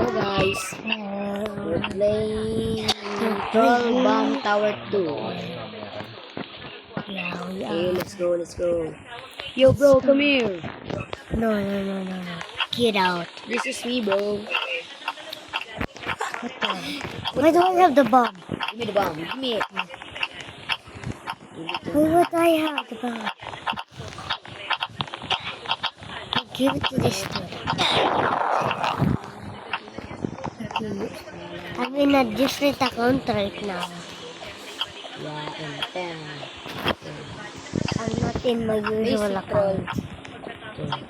Hello guys, we're playing Troll Bomb Tower 2. Okay, let's go. Yo bro, come here. No. Get out. This is me bro. Why do I have the bomb? Give me the bomb, give me it. Why would I have the bomb? Give it to this dude. Okay. I'm in a different account right now. Yeah, and 10. I'm not in my usual Basic troll. account.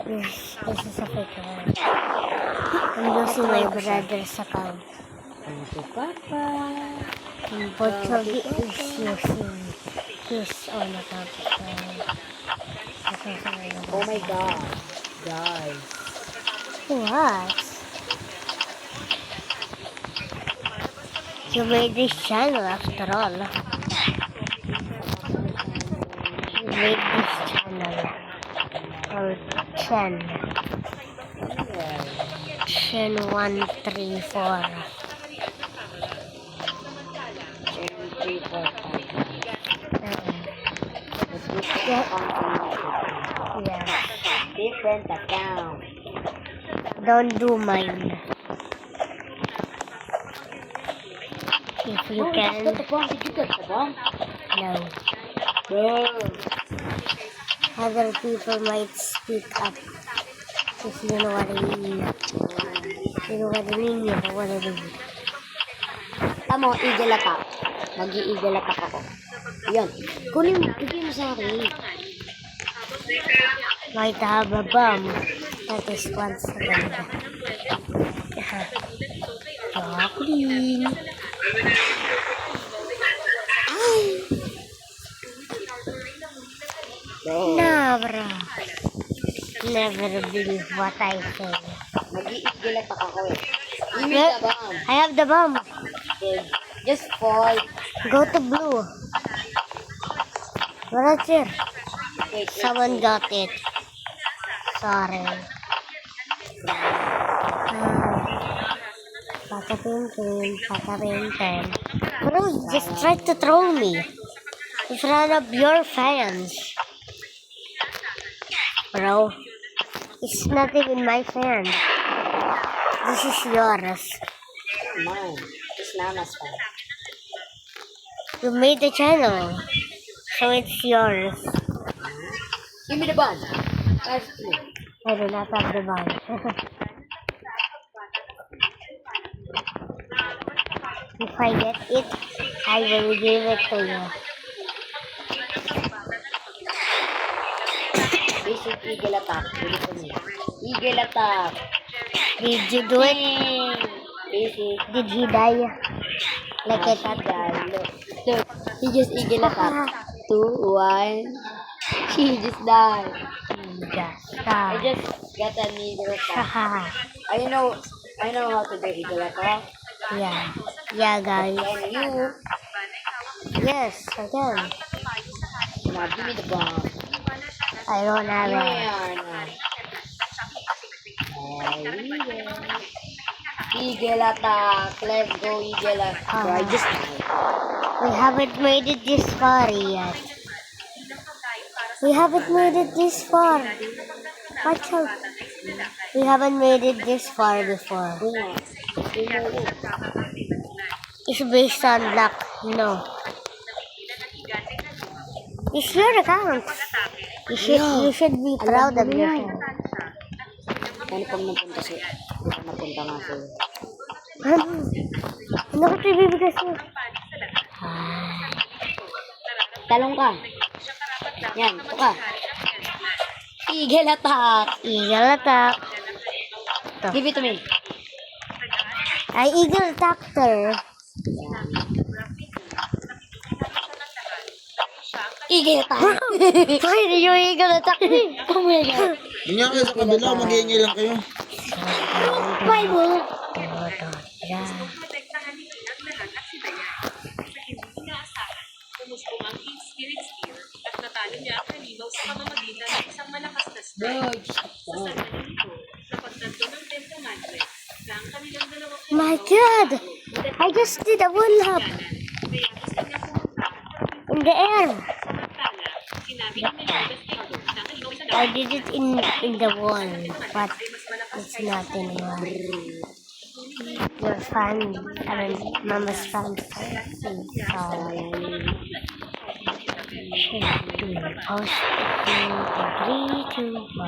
This is a fake account. I'm using my brother's account. Thank you, Papa. And Pochogi is using his own account. Oh my god, guys. What? You made this channel after all. You made this channel. Or 10. 10, 1, 3, 4. 3, 4, 5. Yeah. Different account. Don't do mine. If you can. Did you get the bomb? No. Bro. Other people might speak up. If you know what I mean. You know what I mean? You know what I mean. Tama, eagle attack. Mag-i-eagle attack ako. Yan. Kunin mo, bigyan mo sa akin. Might have a bomb. That is once again. Jacqueline. Never believe what I say. Mag-i-eagle attack ako eh. Give me the bomb. I have the bomb. Okay. Just fall. Go to blue. What's here? Wait, Someone got it. Sorry. Patapin. Bro, just tried to troll me. In front of your fans. Bro, it's not even my fan. This is yours. mine. It's Nana's fault. You made the channel, so it's yours. Give me the bomb. Pass me. I do not have the bomb. If I get it, I will give it to you. Basic eagle attack. Give it to me. Eagle attack. Did you do it? Basic. Did he die? Look at That that. guy. Look. He just eagle attack. 2, 1. He just died. I just got a needle attack. I know how to do eagle attack. Yeah, guys. And you. Yes, I can. Now give me the bomb. I don't have it. Eagle attack. Let's go, eagle attack. I just We haven't made it this far yet. We haven't made it this far. Watch out. We haven't made it this far before. It's based on luck. No. It's your account. You should be proud of yourself. Ano pag napunta siya? Napunta nga siya. Ano ko ibibigay sa'yo? Talong ka. Yan, ito ka. Eagle attack. Eagle attack. Ito. Give it to me. Ay, eagle attacker. Eagle attack. Why did you eagle attack me? Oh my god. Yun nga kayo sa kabila, mag-iingay lang kayo. Why mo? Umusbong ang King Spirit Spear at natalo niya ang halimaw sa pamamagitan ng isang malakas na strike. Sa sandali nito, napagtanto ng 10 commandments na ang kanilang dalawang My God! I just did a wall hop in the air. I did it in the wall, but it's not anymore. Your fan, I mean, Mama's fan. Post in 3, 2, 1.